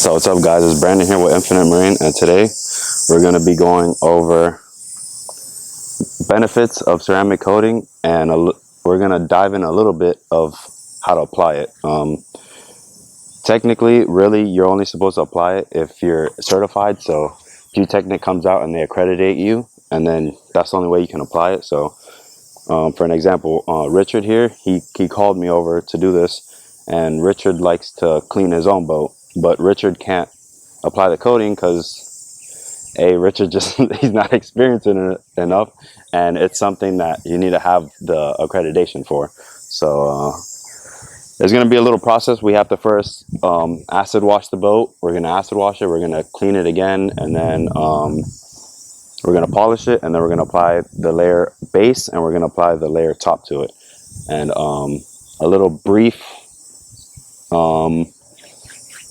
So what's up, guys? It's Brandon here with Infinite Marine, and today we're going to be going over benefits of ceramic coating, and we're going to dive in a little bit of how to apply it. Technically, really, you're only supposed to apply it if you're certified. So Gtechniq comes out and they accreditate you, and then that's the only way you can apply it. So for an example, Richard here, he called me over to do this, and Richard likes to clean his own boat, but Richard can't apply the coating because Richard just he's not experienced in it enough, and it's something that you need to have the accreditation for. So there's going to be a little process. We have to first acid wash the boat. We're going to acid wash it, we're going to clean it again, and then we're going to polish it, and then we're going to apply the layer base, and we're going to apply the layer top to it. And a little brief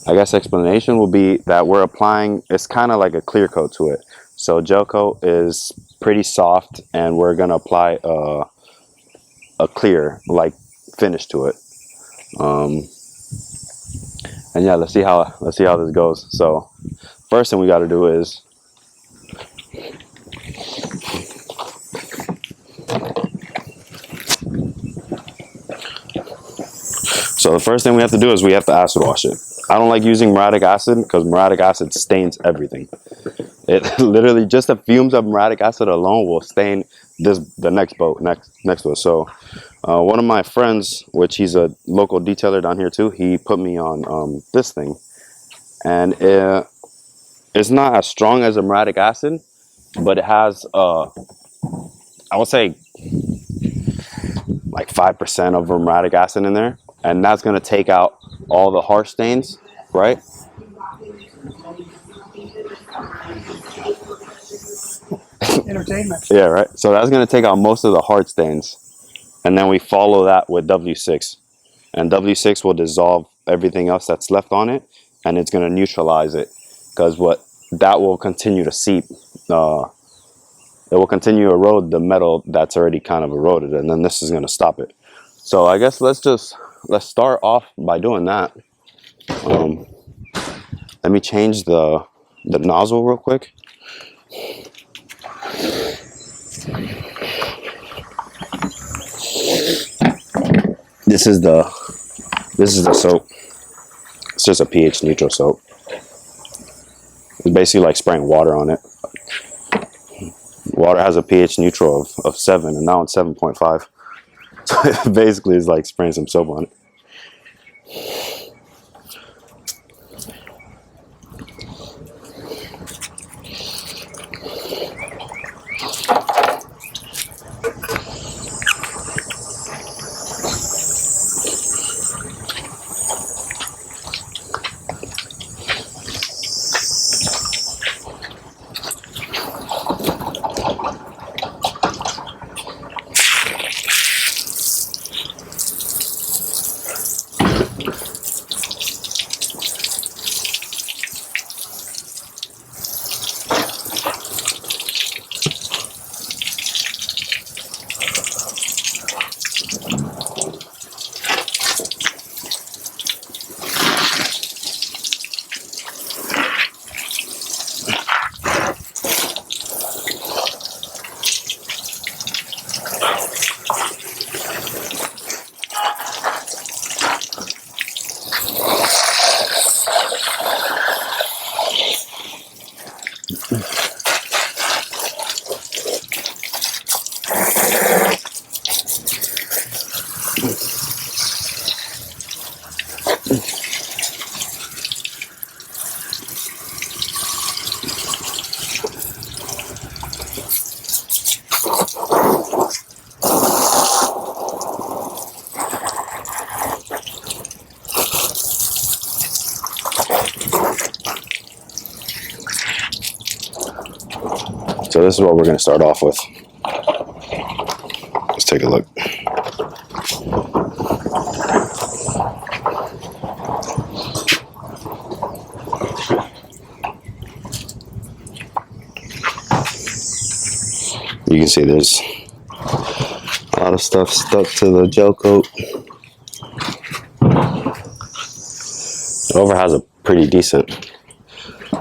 I guess explanation will be that we're applying, it's kind of like a clear coat to it. So gel coat is pretty soft, and we're going to apply a clear like finish to it. And yeah, let's see how this goes. So first thing we got to do is we have to acid wash it. I don't like using muriatic acid because muriatic acid stains everything. It literally, just the fumes of muriatic acid alone will stain the next boat next to it. So one of my friends, which he's a local detailer down here too, he put me on this thing, and it's not as strong as a muriatic acid, but it has I would say like 5% of muriatic acid in there, and that's going to take out all the harsh stains, right? Entertainment. Yeah, right. So that's going to take out most of the hard stains, and then we follow that with W6, and W6 will dissolve everything else that's left on it, and it's going to neutralize it, because that will continue to seep. It will continue to erode the metal that's already kind of eroded, and then this is going to stop it. So I guess let's start off by doing that. Let me change the nozzle real quick. This is the soap. It's just a pH neutral soap. It's basically like spraying water on it. Water has a pH neutral of 7, and now it's 7.5. So it basically is like spraying some soap on it. So this is what we're going to start off with. Let's take a look. You can see there's a lot of stuff stuck to the gel coat. It pretty decent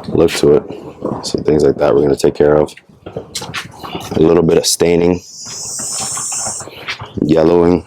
look to it. So things like that we're going to take care of. A little bit of staining, yellowing.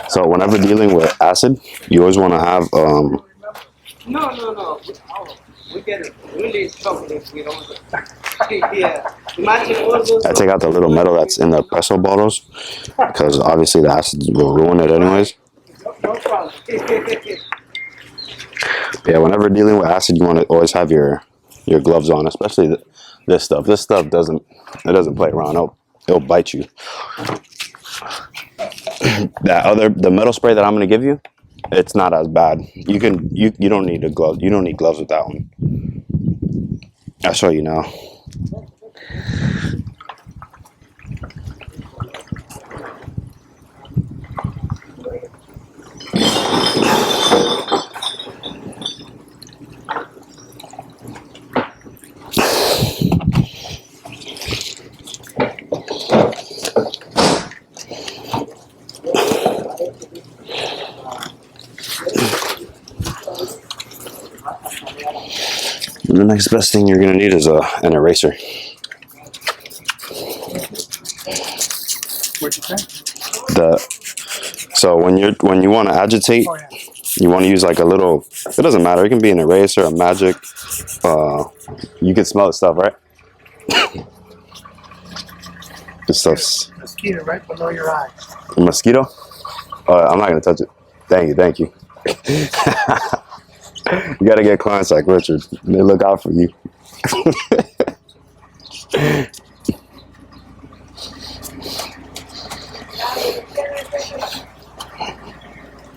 So whenever dealing with acid, you always want to have No. We get really trouble if we don't. Yeah. Imagine all those. I take out the little metal that's in the espresso bottles because obviously the acid will ruin it anyways. No problem. Yeah, whenever dealing with acid, you want to always have your gloves on, especially this stuff. This stuff doesn't play around. It'll bite you. The metal spray that I'm going to give you, it's not as bad. You don't need a glove. You don't need gloves with that one. I'll show you now. And the next best thing you're going to need is an eraser. What'd you say? So when you want to agitate, you want to use like a little. It doesn't matter. It can be an eraser, a magic. You can smell the stuff, right? This stuff's Mosquito right below your eye. a mosquito. I'm not gonna touch it. Thank you. You gotta get clients like Richard. They look out for you.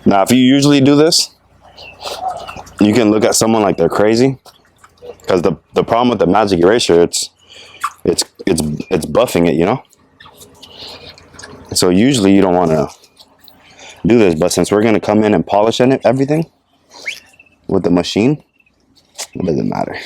Now, if you usually do this, you can look at someone like they're crazy. Because the problem with the magic eraser, it's buffing it, you know. So usually you don't want to do this, but since we're gonna come in and polish everything with the machine, it doesn't matter.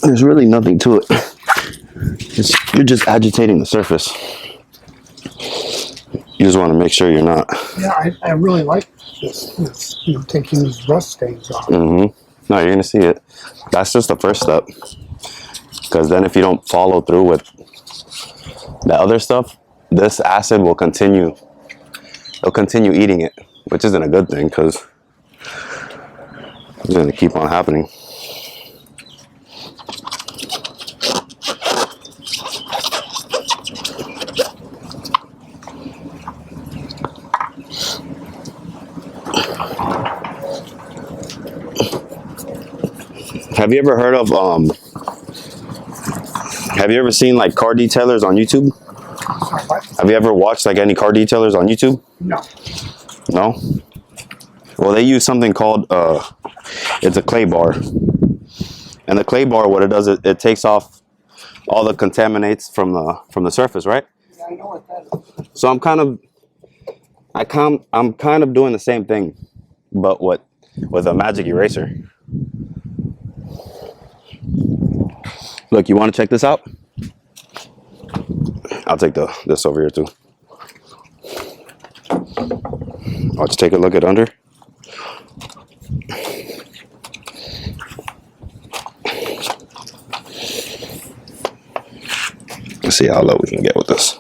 There's really nothing to it. You're just agitating the surface. You just want to make sure you're not. Yeah, I really like this taking these rust stains off. No, you're gonna see it. That's just the first step. Because then if you don't follow through with The other stuff, this acid will continue. It'll continue eating it, which isn't a good thing because it's going to keep on happening. Have you ever heard of have you ever seen like car detailers on YouTube? Have you ever watched like any car detailers on YouTube? No. No? Well, they use something called it's a clay bar. And the clay bar, what it does, it takes off all the contaminants from the surface, right? Yeah, I know what that is. So I'm kind of doing the same thing, but with a magic eraser. Look, you want to check this out? I'll take this over here too. I'll just take a look at under. Let's see how low we can get with this.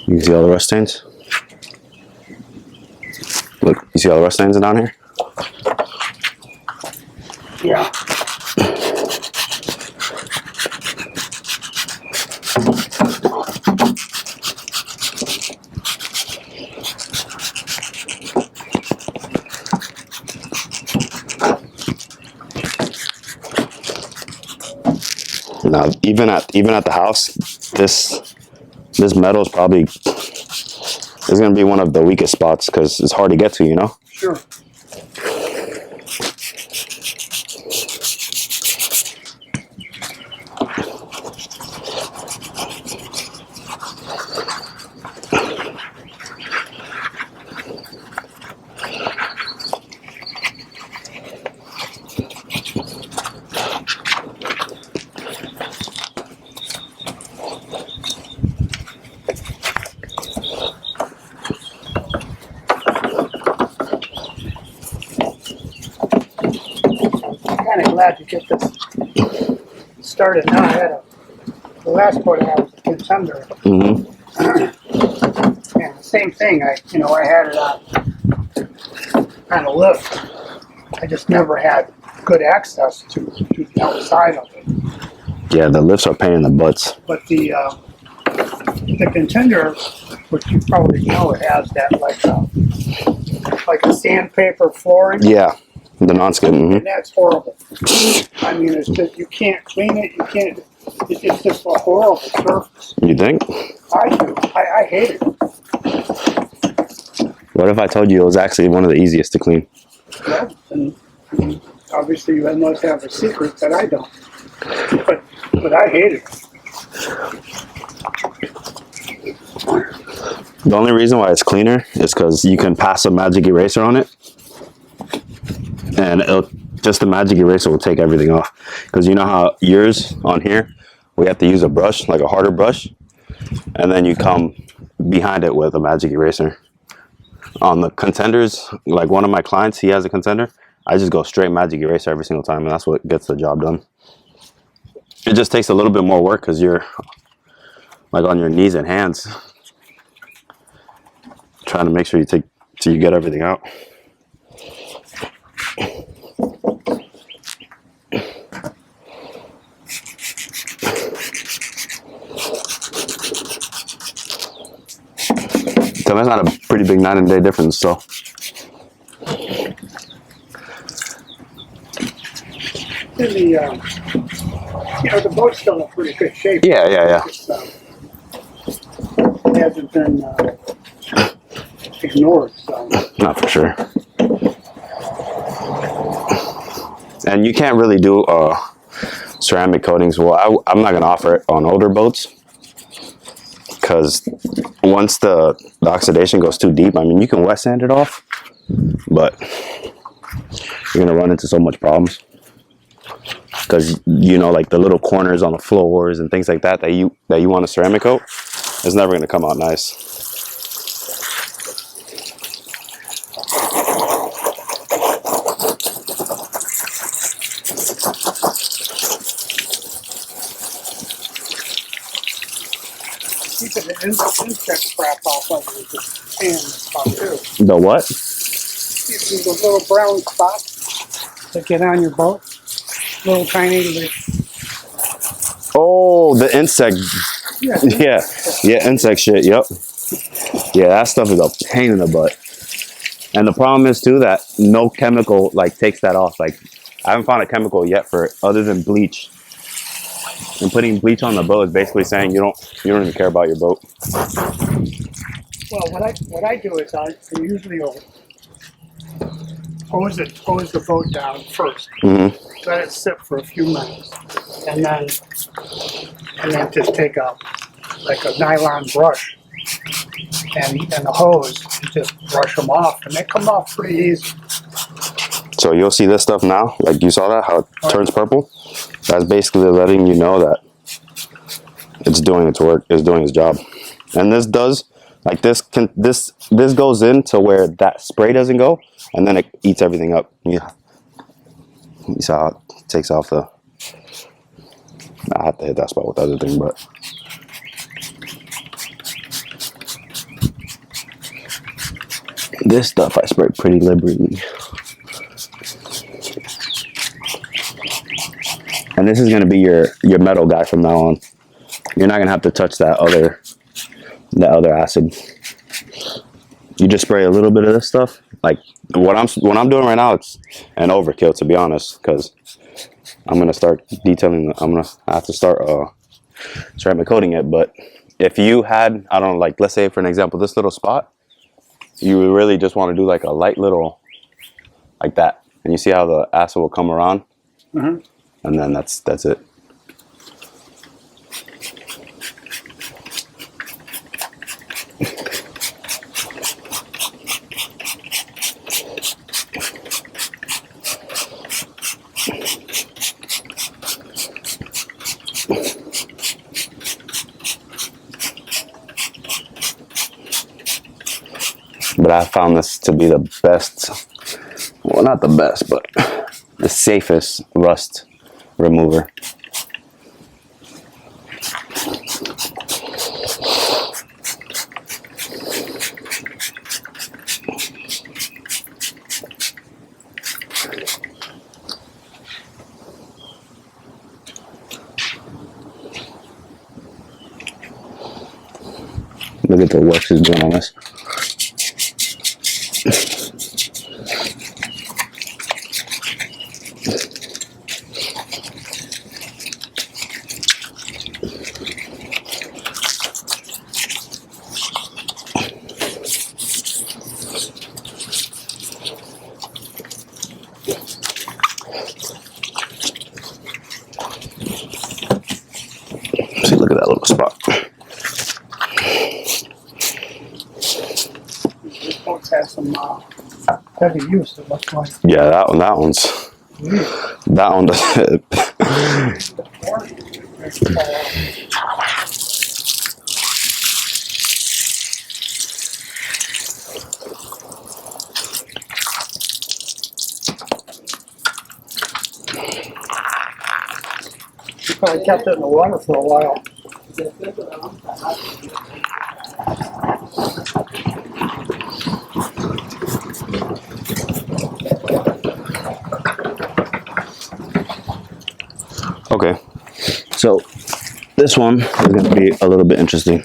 You see all the rust stains? Look, you see all the rust stains down here? Yeah. Now, even at the house, this metal is probably going to be one of the weakest spots because it's hard to get to, you know? Sure. Kind of glad to get this started now. I had the last boat I had was a contender. Mm-hmm. And the same thing, I had it on a lift. I just never had good access to the outside of it. Yeah, the lifts are pain in the butts. But the contender, which you probably know, it has that like a sandpaper flooring. Yeah, the non-skid. Mm-hmm. And that's horrible. I mean, it's just, you can't clean it. You can't. It's just a horrible surface. You think? I do. I hate it. What if I told you it was actually one of the easiest to clean? Yeah, and obviously you must have a secret that I don't. But I hate it. The only reason why it's cleaner is because you can pass a magic eraser on it, and just the magic eraser will take everything off. Because you know how yours on here, we have to use a brush, like a harder brush, and then you come behind it with a magic eraser. On the contenders, like one of my clients, he has a contender. I just go straight magic eraser every single time, and that's what gets the job done. It just takes a little bit more work because you're like on your knees and hands trying to make sure you get everything out. So that's not a pretty big night and day difference, so. And the boat's still in pretty good shape. Yeah. It hasn't been ignored, so. Not for sure. And you can't really do ceramic coatings. Well, I'm not going to offer it on older boats because once the oxidation goes too deep, I mean, you can wet sand it off, but you're going to run into so much problems. Because like the little corners on the floors and things like that you want a ceramic coat, it's never going to come out nice. the insect crap off of it is just pain in the spot too. The what? These little brown spots that get on your boat, little tiny. Oh, the insect. Yeah. Yeah, insect shit. Yep. Yeah, that stuff is a pain in the butt. And the problem is too that no chemical like takes that off. Like I haven't found a chemical yet for it other than bleach. And putting bleach on the boat is basically saying you don't even care about your boat. Well, what I do is I usually will hose the boat down first, let it sit for a few minutes, and then just take a nylon brush and the hose and just brush them off, and they come off pretty easy. So you'll see this stuff now, like you saw that, how it turns purple. That's basically letting you know that it's doing its work, it's doing its job. And this does, like this goes in to where that spray doesn't go, and then it eats everything up. Yeah. You saw how it takes off the, I have to hit that spot with the other thing, but. This stuff I spray pretty liberally. And this is going to be your metal guy from now on. You're not going to have to touch that other acid. You just spray a little bit of this stuff. Like what I'm doing right now, it's an overkill, to be honest, because I'm going to start detailing. I have to start ceramic coating it. But if you had, I don't know, like let's say for an example, this little spot, you would really just want to do like a light little, like that, and you see how the acid will come around, and then that's it. But I found this to be the best, well, not the best, but the safest rust remover. Look at the work she's doing on this. See, look at that little spot. This boat has some heavy use, it looks like. Yeah, that one's, that one does. Probably kept it in the water for a while. Okay, so this one is going to be a little bit interesting.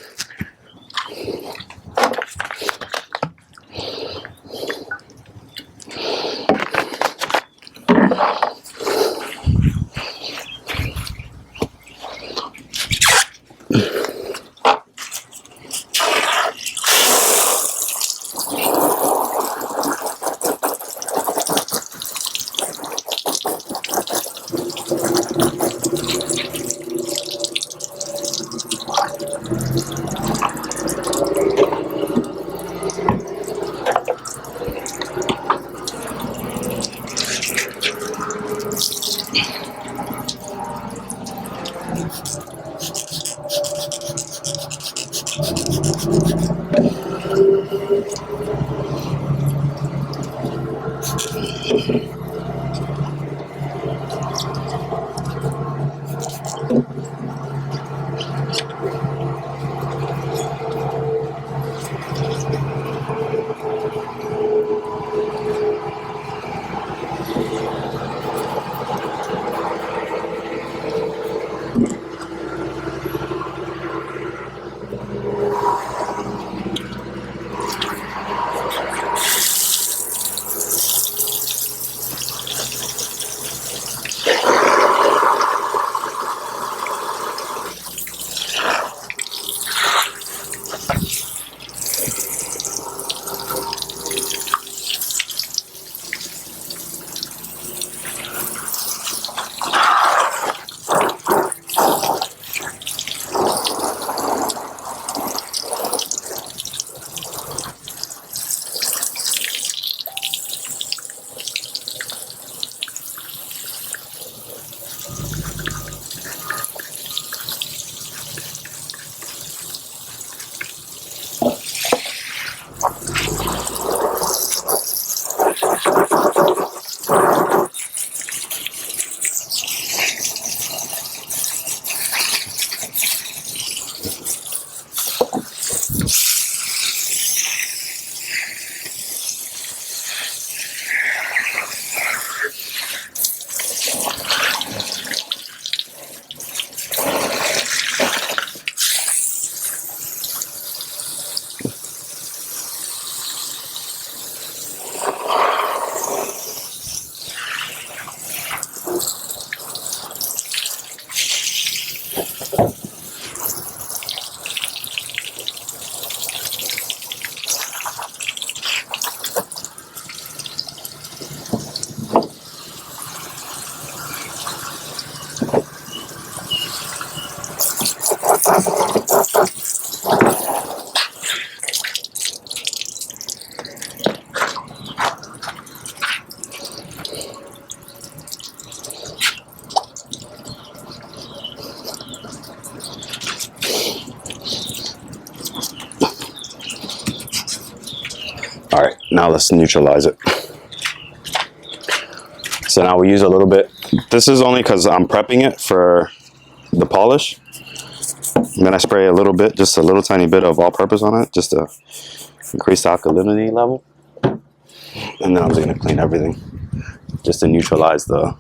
Now let's neutralize it. So now we use a little bit. This is only because I'm prepping it for the polish. And then I spray a little bit, just a little tiny bit of all-purpose on it, just to increase the alkalinity level. And then I'm just gonna clean everything, just to neutralize the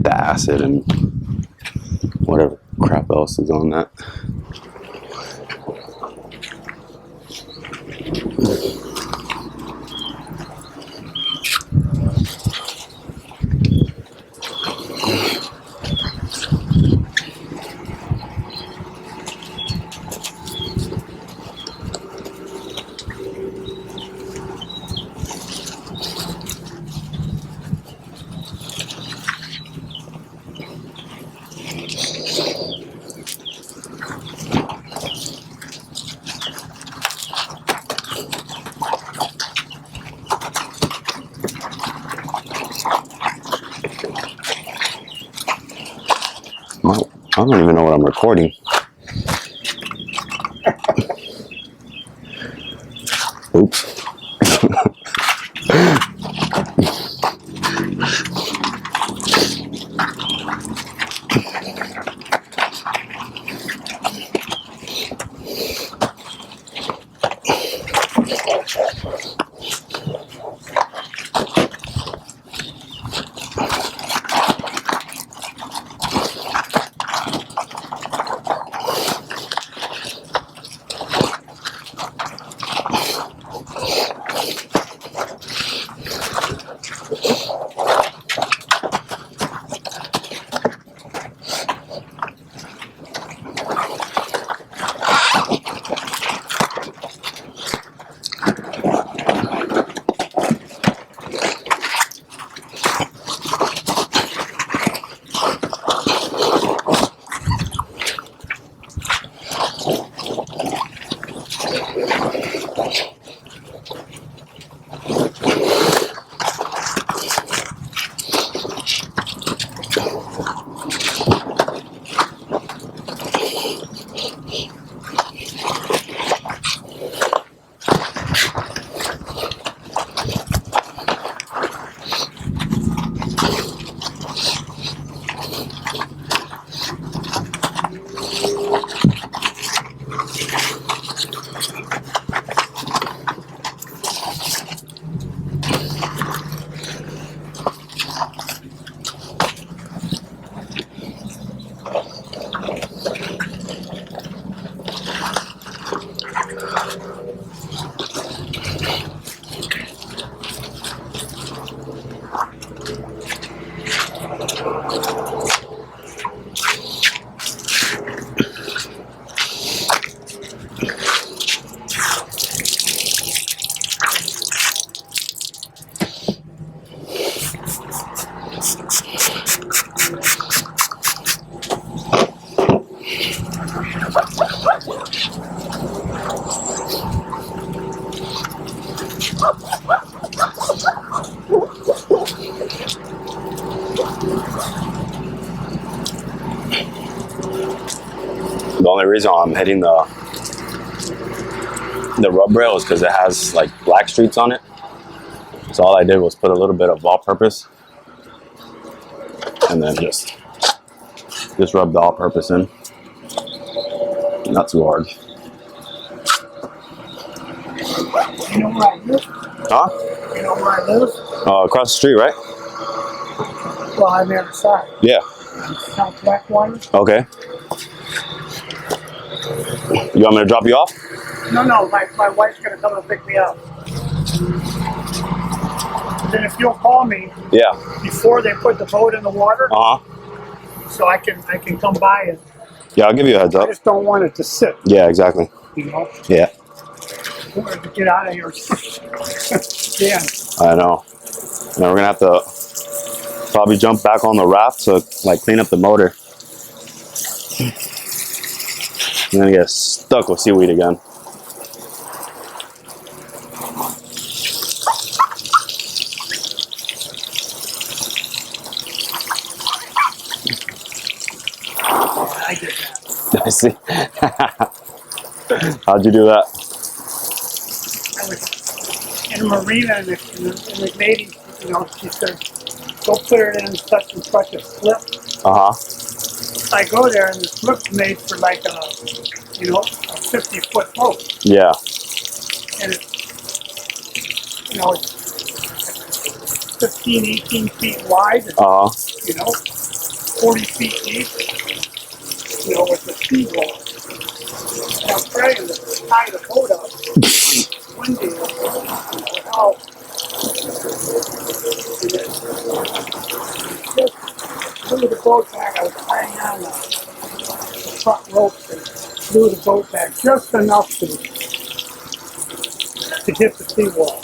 acid and whatever crap else is on that. Well, I don't even know what I'm recording. Oops. The only reason I'm hitting the rub rail is because it has like black streaks on it. So all I did was put a little bit of all-purpose and then just rub the all-purpose in. Not too hard. You know where I live? Huh? You know where I live? Across the street, right? Well, I'm the other side. Yeah. Southwest one. Okay. You want me to drop you off? No, my wife's gonna come and pick me up. Then if you'll call me, Yeah. before they put the boat in the water, so I can come by and. Yeah, I'll give you a heads I up. just don't want it to sit. Yeah, exactly. You know. Yeah. I wanted to get out of here. Yeah. I know. Now we're gonna have to probably jump back on the raft to like clean up the motor. I'm gonna get stuck with seaweed again. I did that. I see. How'd you do that? I was in the marina and the lady, you know, she said, go put it in such and such a slip. I go there and the slip's made for like a, you know, a 50-foot boat. Yeah. And it's, you know, it's 15, 18 feet wide, and, you know, 40 feet deep, you know, with the seawall. And I'm trying to tie the boat up. Windy, how just blew the boat back. I was tying on the front ropes and blew the boat back just enough to hit the seawall.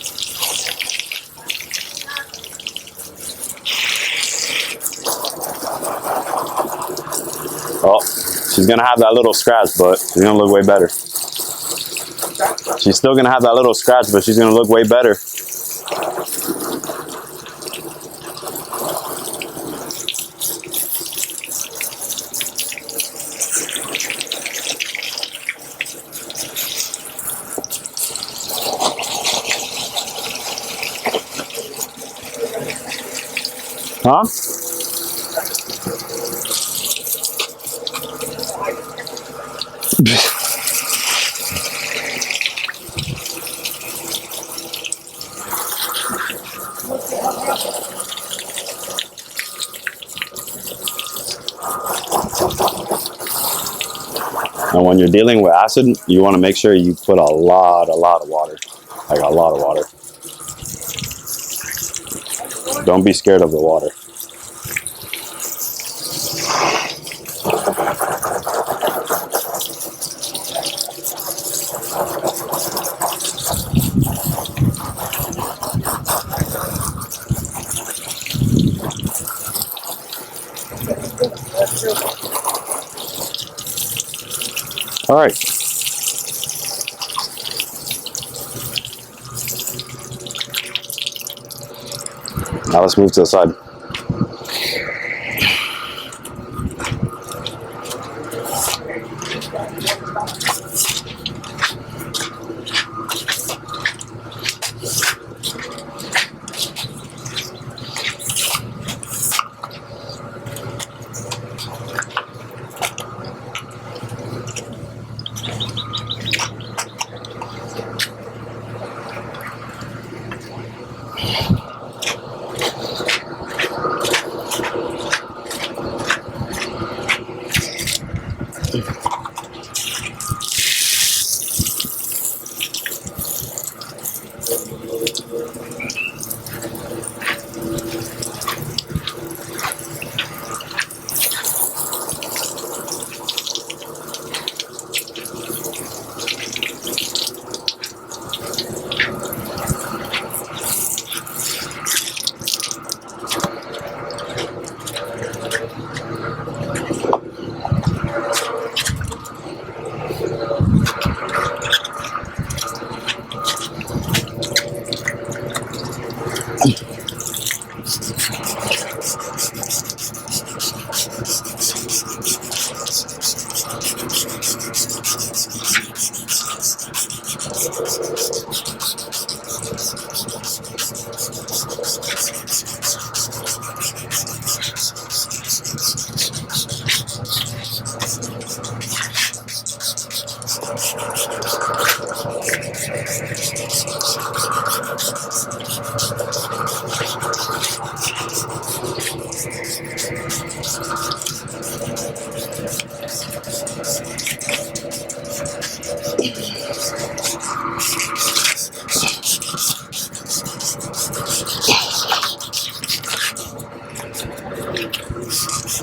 Oh, she's gonna have that little scratch, but she's gonna look way better. She's still gonna have that little scratch, but she's gonna look way better. Huh? And when you're dealing with acid, you want to make sure you put a lot of water, like a lot of water. Don't be scared of the water. All right. Now let's move to the side.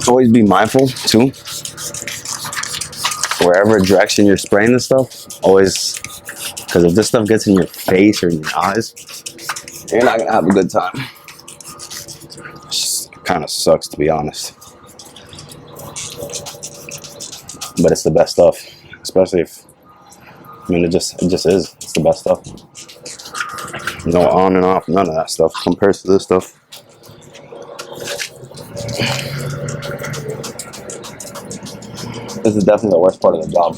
Always be mindful too. Wherever direction you're spraying this stuff, always, because if this stuff gets in your face or in your eyes, you're not gonna have a good time. Kind of sucks, to be honest, but it's the best stuff. Especially if, I mean, it just is. It's the best stuff. No on and off, none of that stuff compares to this stuff. This is definitely the worst part of the job.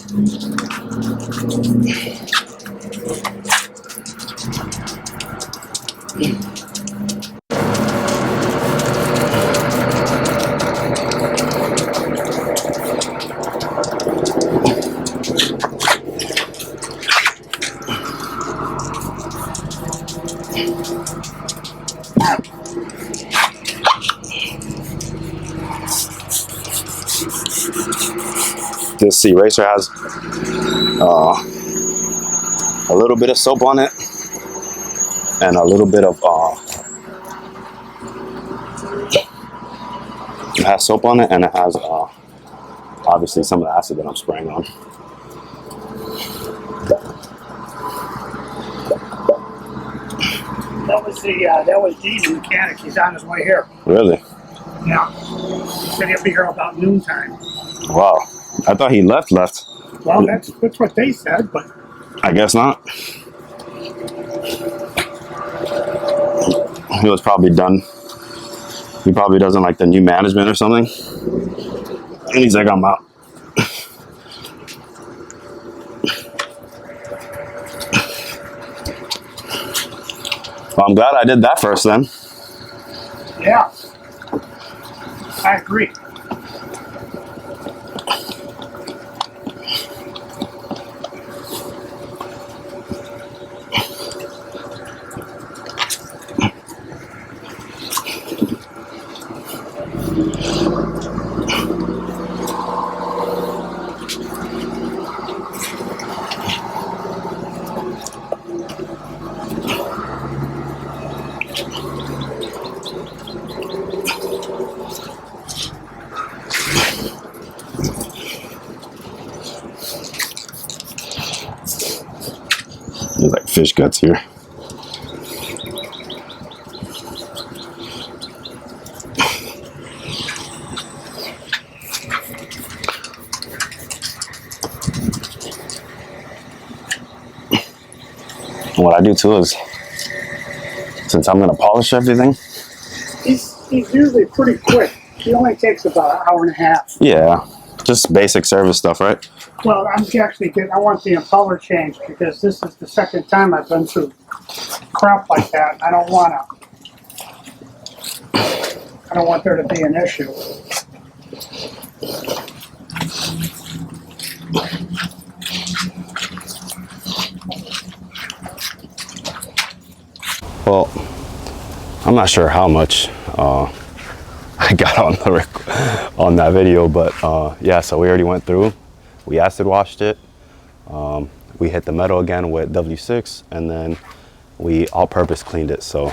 This eraser has a little bit of soap on it and a little bit of it has soap on it, and it has obviously some of the acid that I'm spraying on. That was Dee's mechanic. He's on his way here. Really? Yeah. He said he'll be here about noontime. Wow. I thought he left. Well, that's what they said, but I guess not. He was probably done. He probably doesn't like the new management or something. And he's like, I'm out. Well, I'm glad I did that first then. yeah, I agree. There's like fish guts here. What I do too is, since I'm gonna polish everything. He's usually pretty quick. He only takes about an hour and a half. Yeah, just basic service stuff, right? Well, I want the impeller changed because this is the second time I've been through crap like that. I don't want there to be an issue. Well, I'm not sure how much I got on that video, but yeah, so we already went through. We acid washed it. We hit the metal again with W6, and then we all-purpose cleaned it. So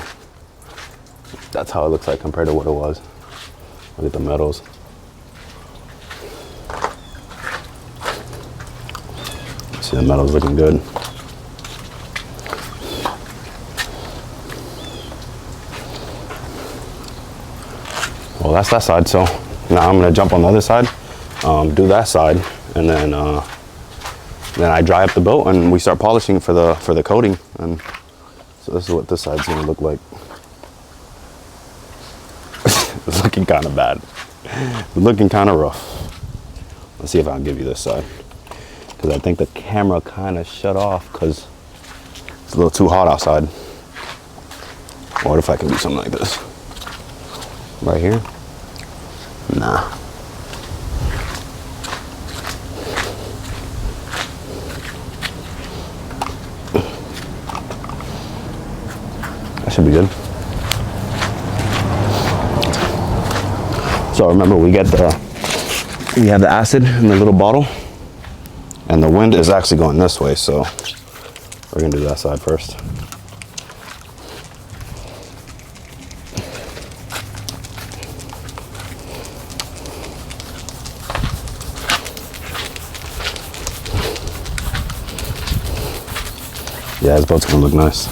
that's how it looks like compared to what it was. Look at the metals. See, the metal's looking good. Well, that's that side. So now I'm gonna jump on the other side, do that side, and then I dry up the boat and we start polishing for the coating. And so this is what this side's gonna look like. It's looking kind of bad. It's looking kind of rough. Let's see if I can give you this side, because I think the camera kind of shut off because it's a little too hot outside. What if I can do something like this? Right here? Nah. That should be good. So remember, we have the acid in the little bottle, and the wind is actually going this way, so we're gonna do that side first. Yeah, this boat's gonna look nice.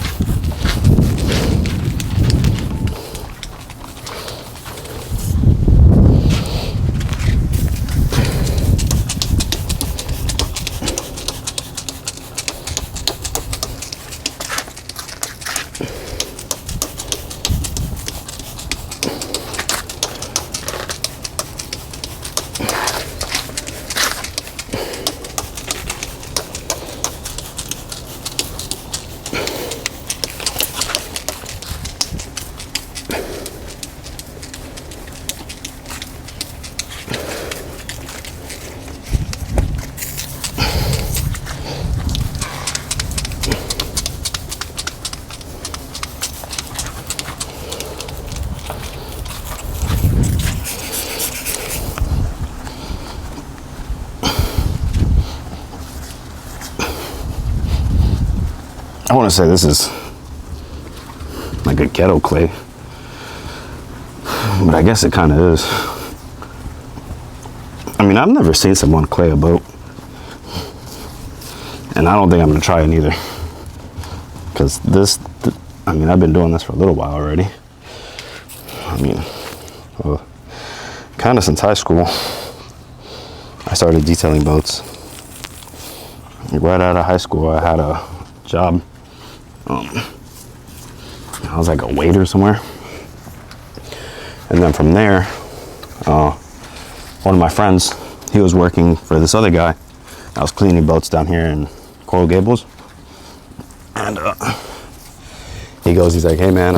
I want to say this is like a ghetto clay, but I guess it kind of is. I mean, I've never seen someone clay a boat, and I don't think I'm gonna try it either, because I mean, I've been doing this for a little while already. I mean, well, kind of since high school, I started detailing boats. Right out of high school, I had a job. I was like a waiter somewhere, and then from there, one of my friends, he was working for this other guy. I was cleaning boats down here in Coral Gables, and he's like, "Hey man,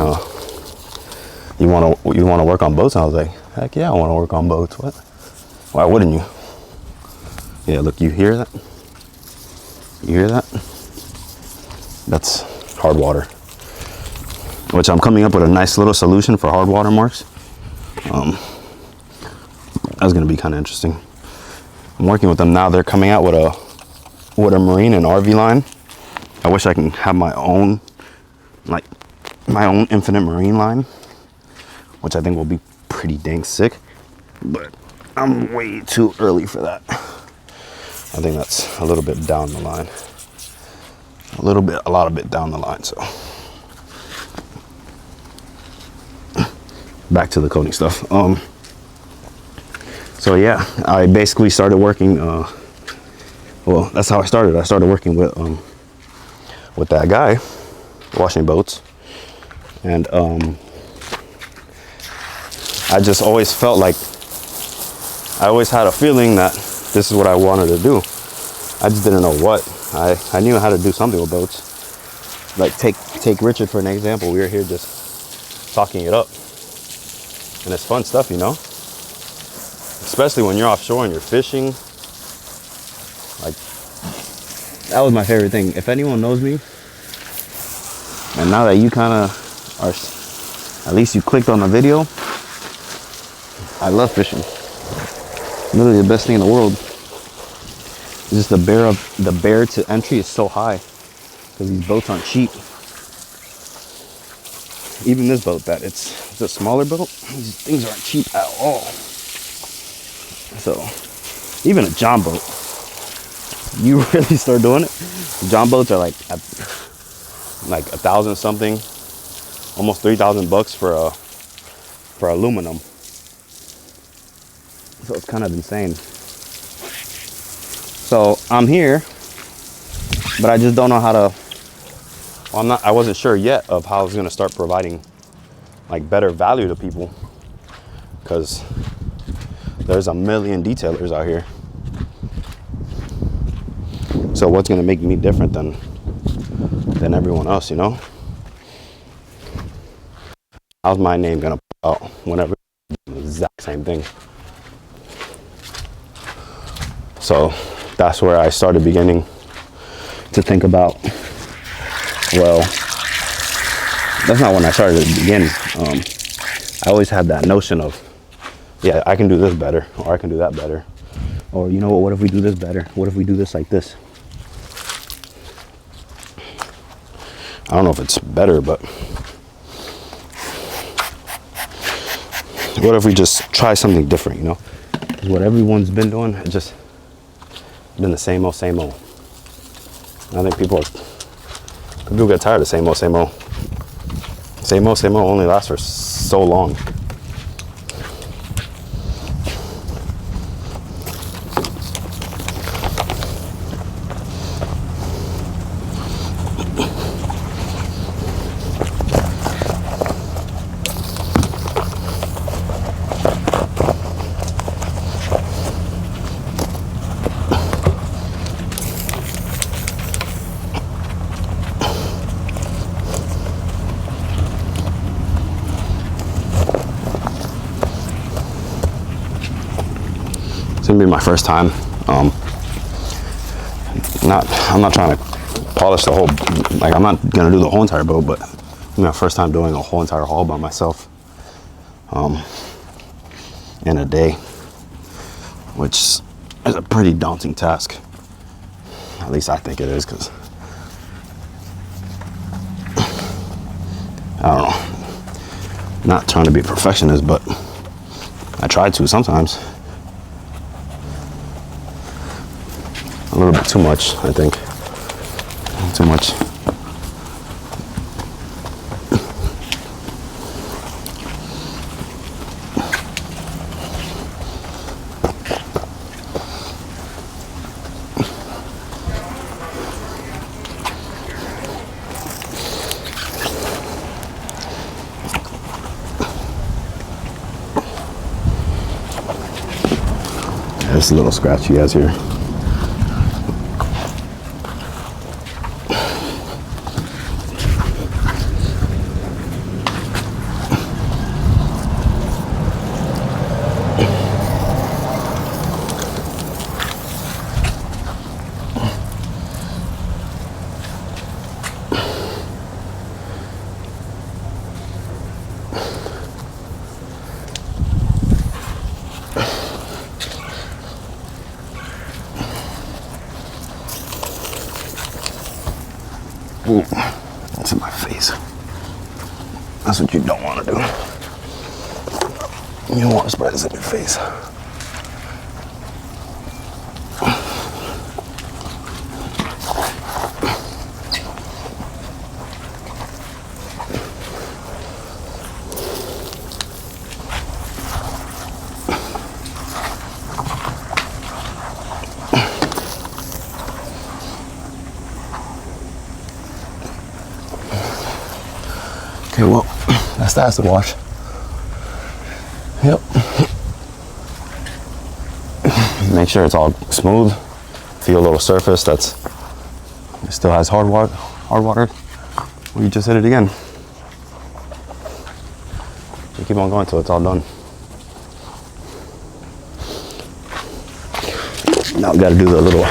you wanna work on boats?" And I was like, "Heck yeah, I want to work on boats. What? Why wouldn't you?" Yeah, look, you hear that? You hear that? That's hard water. Which I'm coming up with a nice little solution for hard water marks. That's gonna be kind of interesting. I'm working with them now. They're coming out with a marine and RV line. I wish I can have my own infinite marine line, which I think will be pretty dang sick. But I'm way too early for that. I think that's a little bit down the line. A lot of bit down the line. So back to the coding stuff. So yeah, I basically started working. Well, that's how I started. I started working with that guy, washing boats, and I just always felt like I always had a feeling that this is what I wanted to do. I just didn't know what. I knew how to do something with boats. Like take Richard for an example. We were here just talking it up, and it's fun stuff, you know. Especially when you're offshore and you're fishing. Like, that was my favorite thing. If anyone knows me, and now that you kind of are, at least you clicked on the video, I love fishing. Literally the best thing in the world. It's just the barrier to entry is so high because these boats aren't cheap. Even this boat, it's a smaller boat, these things aren't cheap at all. So even a John boat, you really start doing it. John boats are like 1,000 something, almost $3,000 for aluminum. So it's kind of insane. So I'm here, but I just don't know how to. Well, I wasn't sure yet of how I was gonna start providing like better value to people, because there's a million detailers out here. So what's gonna make me different than everyone else, you know? How's my name gonna pop out whenever the exact same thing? So that's where I started beginning to think about, well, that's not when I started to begin. I always had that notion of, yeah, I can do this better, or I can do that better. Or, you know what if we do this better? What if we do this like this? I don't know if it's better, but what if we just try something different, you know? 'Cause what everyone's been doing, it's just been the same old, same old. I think people get tired of same old, same old. Same old, same old only lasts for so long. It's gonna be my first time. I'm not trying to polish the whole, like I'm not gonna do the whole entire boat, but it's my first time doing a whole entire haul by myself in a day, which is a pretty daunting task. At least I think it is, because don't know. Not trying to be a perfectionist, but I try to sometimes. A little bit too much, I think. Too much. There's a little scratch you guys here. Ooh, that's in my face. That's what you don't want to do. You don't want to spread this in your face. Okay, well, that's the acid wash. Yep. Make sure it's all smooth. Feel a little surface that's it still has hard water. Well, you just hit it again. You keep on going until it's all done. Now we got to do the little.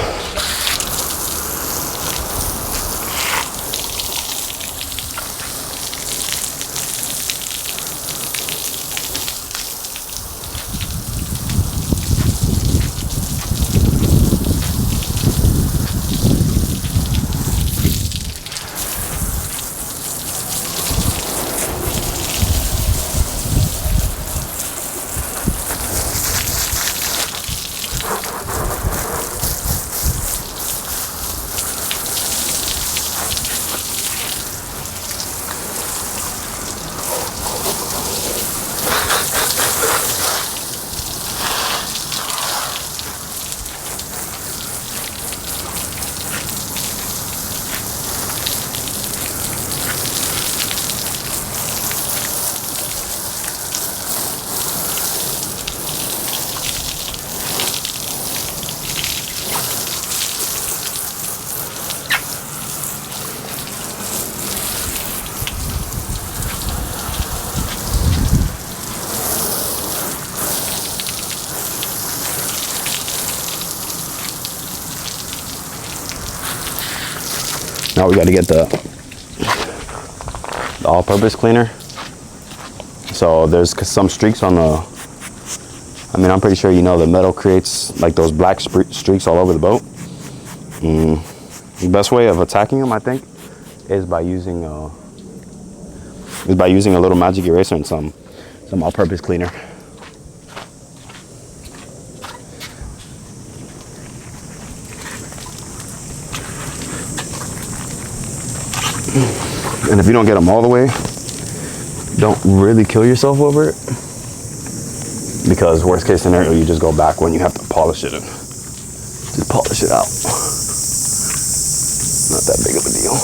Now we got to get the all-purpose cleaner. So there's some streaks on the, I mean, I'm pretty sure you know the metal creates like those black streaks all over the boat. The best way of attacking them, I think, is by using a little magic eraser and some all-purpose cleaner. And if you don't get them all the way, don't really kill yourself over it, because worst case scenario, you just go back when you have to polish it and just polish it out. Not that big of a deal.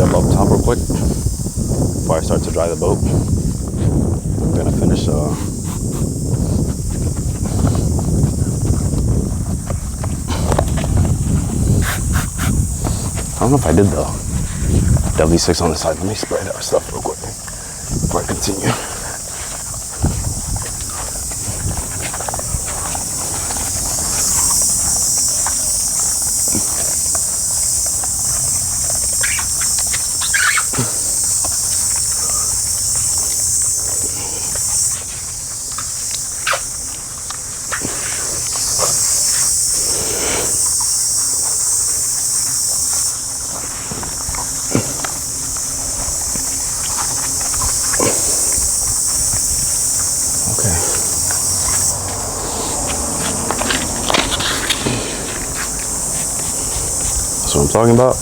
jump up top real quick before I start to dry the boat. I'm gonna finish I don't know if I did the W6 on the side. Let me spray that stuff real quick before I continue. Okay. That's what I'm talking about.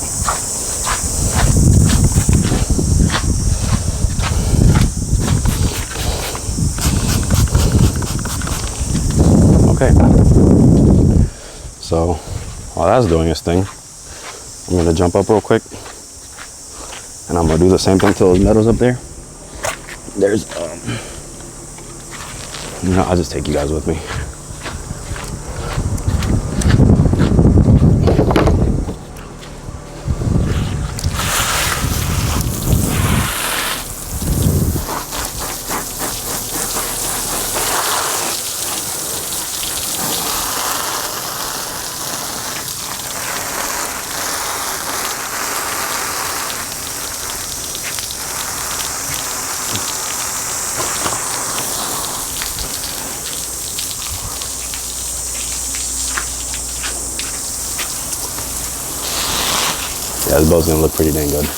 Okay. So while that's doing its thing, I'm gonna jump up real quick, and I'm gonna do the same thing to those metals up there. There's, you know, I'll just take you guys with me. Yeah, this boat's gonna look pretty dang good.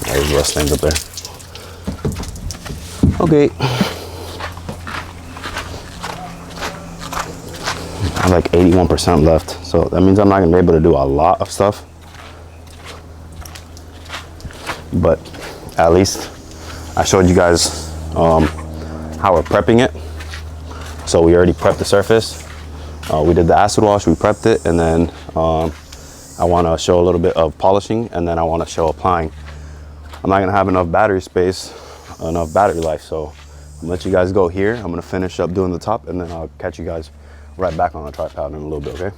There's rust stains up there. Okay. I have like 81% left, so that means I'm not gonna be able to do a lot of stuff. But at least I showed you guys how we're prepping it. So we already prepped the surface. We did the acid wash, we prepped it, and then I want to show a little bit of polishing, and then I want to show applying. I'm not gonna have enough battery space, enough battery life, so I'm gonna let you guys go here. I'm gonna finish up doing the top, and then I'll catch you guys right back on the tripod in a little bit, okay?